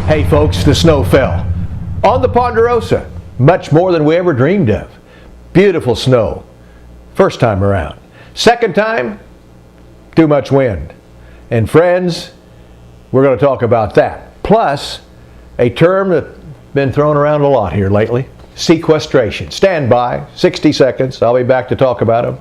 Hey folks, the snow fell on the Ponderosa, much more than we ever dreamed of. Beautiful snow, first time around. Second time, too much wind. And friends, we're going to talk about that. Plus, a term that's been thrown around a lot here lately, sequestration. Stand by, 60 seconds. I'll be back to talk about them.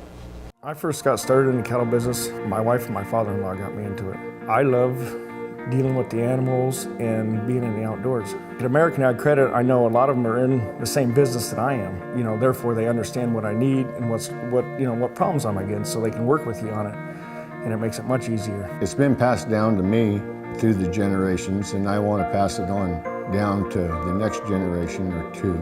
I first got started in the cattle business. My wife and my father-in-law got me into it. I love dealing with the animals and being in the outdoors. At American Ag Credit, I know a lot of them are in the same business that I am. Therefore they understand what I need and what problems I'm against, so they can work with you on it, and it makes it much easier. It's been passed down to me through the generations, and I want to pass it on down to the next generation or two.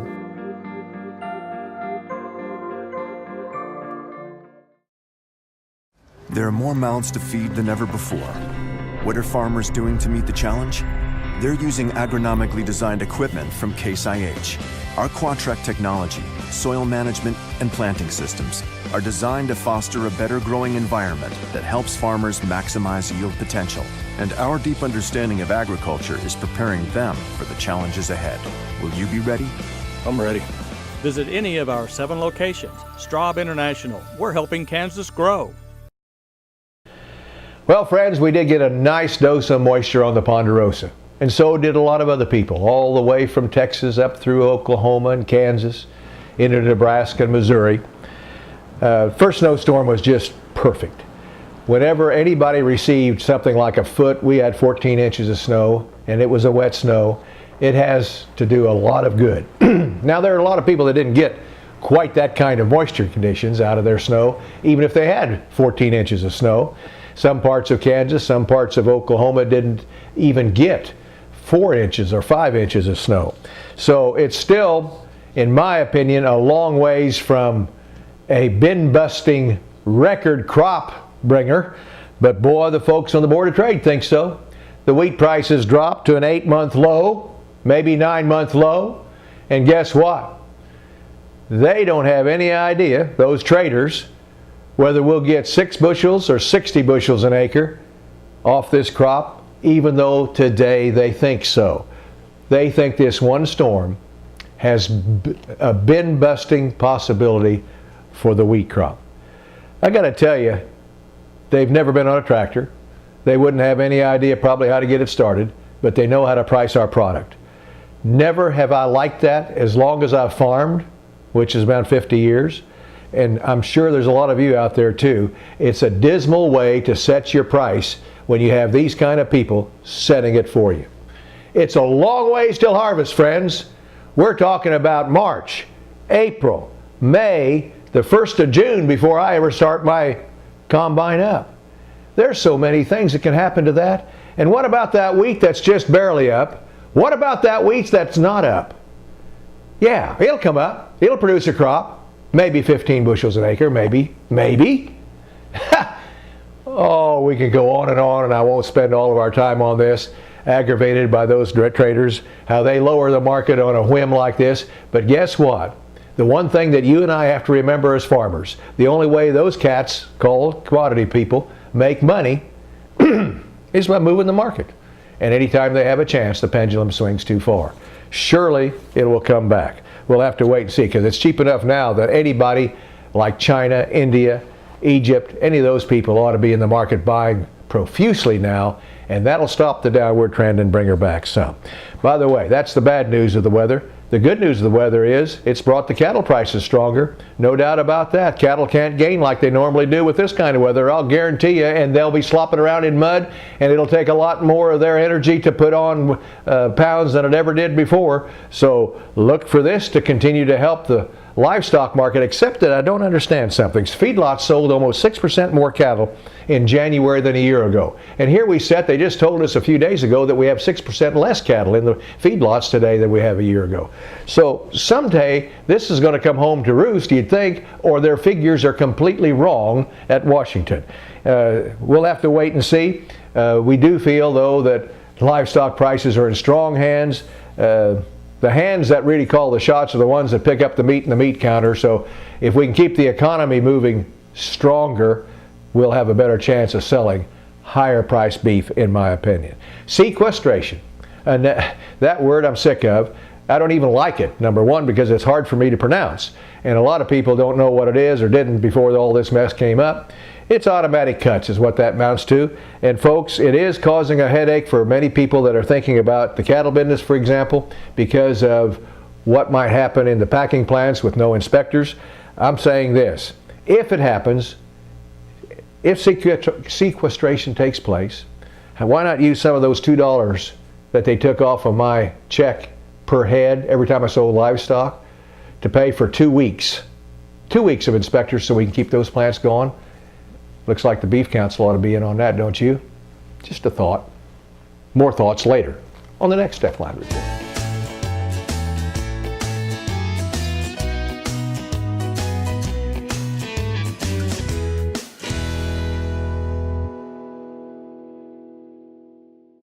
There are more mouths to feed than ever before. What are farmers doing to meet the challenge? They're using agronomically designed equipment from Case IH. Our Quadtrac technology, soil management, and planting systems are designed to foster a better growing environment that helps farmers maximize yield potential. And our deep understanding of agriculture is preparing them for the challenges ahead. Will you be ready? I'm ready. Visit any of our 7 locations. Straub International. We're helping Kansas grow. Well, friends, we did get a nice dose of moisture on the Ponderosa, and so did a lot of other people, all the way from Texas up through Oklahoma and Kansas, into Nebraska and Missouri. First snowstorm was just perfect. Whenever anybody received something like a foot, we had 14 inches of snow, and it was a wet snow. It has to do a lot of good. Now, there are a lot of people that didn't get quite that kind of moisture conditions out of their snow, even if they had 14 inches of snow. Some parts of Kansas, some parts of Oklahoma didn't even get 4 inches or 5 inches of snow. So it's still, in my opinion, a long ways from a bin-busting record crop bringer. But boy, the folks on the Board of Trade think so. The wheat prices dropped to an 8-month low, maybe 9-month low. And guess what? They don't have any idea, those traders, whether we'll get 6 bushels or 60 bushels an acre off this crop, even though today they think so. They think this one storm has a bin-busting possibility for the wheat crop. I got to tell you, they've never been on a tractor. They wouldn't have any idea probably how to get it started, but they know how to price our product. Never have I liked that as long as I've farmed, which is about 50 years. And I'm sure there's a lot of you out there too. It's a dismal way to set your price when you have these kind of people setting it for you. It's a long ways till harvest, friends. We're talking about March, April, May, the 1st of June before I ever start my combine up. There's so many things that can happen to that. And what about that wheat that's just barely up? What about that wheat that's not up? Yeah, it'll come up. It'll produce a crop. Maybe 15 bushels an acre, maybe. Oh, we can go on, and I won't spend all of our time on this, aggravated by those traders, how they lower the market on a whim like this. But guess what? The one thing that you and I have to remember as farmers, the only way those cats, called commodity people, make money is by moving the market. And anytime they have a chance, the pendulum swings too far. Surely it will come back. We'll have to wait and see, because it's cheap enough now that anybody like China, India, Egypt, any of those people ought to be in the market buying profusely now, and that'll stop the downward trend and bring her back some. By the way, that's the bad news of the weather. The good news of the weather is it's brought the cattle prices stronger. No doubt about that. Cattle can't gain like they normally do with this kind of weather, I'll guarantee you, and they'll be slopping around in mud, and it'll take a lot more of their energy to put on pounds than it ever did before. So look for this to continue to help the livestock market, except that I don't understand something. Feedlots sold almost 6% more cattle in January than a year ago. And here we sit, they just told us a few days ago that we have 6% less cattle in the feedlots today than we have a year ago. So someday this is going to come home to roost, you'd think, or their figures are completely wrong at Washington. We'll have to wait and see. We do feel, though, that livestock prices are in strong hands. The hands that really call the shots are the ones that pick up the meat in the meat counter. So if we can keep the economy moving stronger, we'll have a better chance of selling higher priced beef, in my opinion. Sequestration. And that word I'm sick of. I don't even like it, number one, because it's hard for me to pronounce. And a lot of people don't know what it is or didn't before all this mess came up. It's automatic cuts is what that amounts to. And folks, it is causing a headache for many people that are thinking about the cattle business, for example, because of what might happen in the packing plants with no inspectors. I'm saying this, if it happens, if sequestration takes place, why not use some of those $2 that they took off of my check per head every time I sold livestock to pay for 2 weeks. 2 weeks of inspectors so we can keep those plants going. Looks like the Beef Council ought to be in on that, don't you? Just a thought. More thoughts later on the next Steckline Report.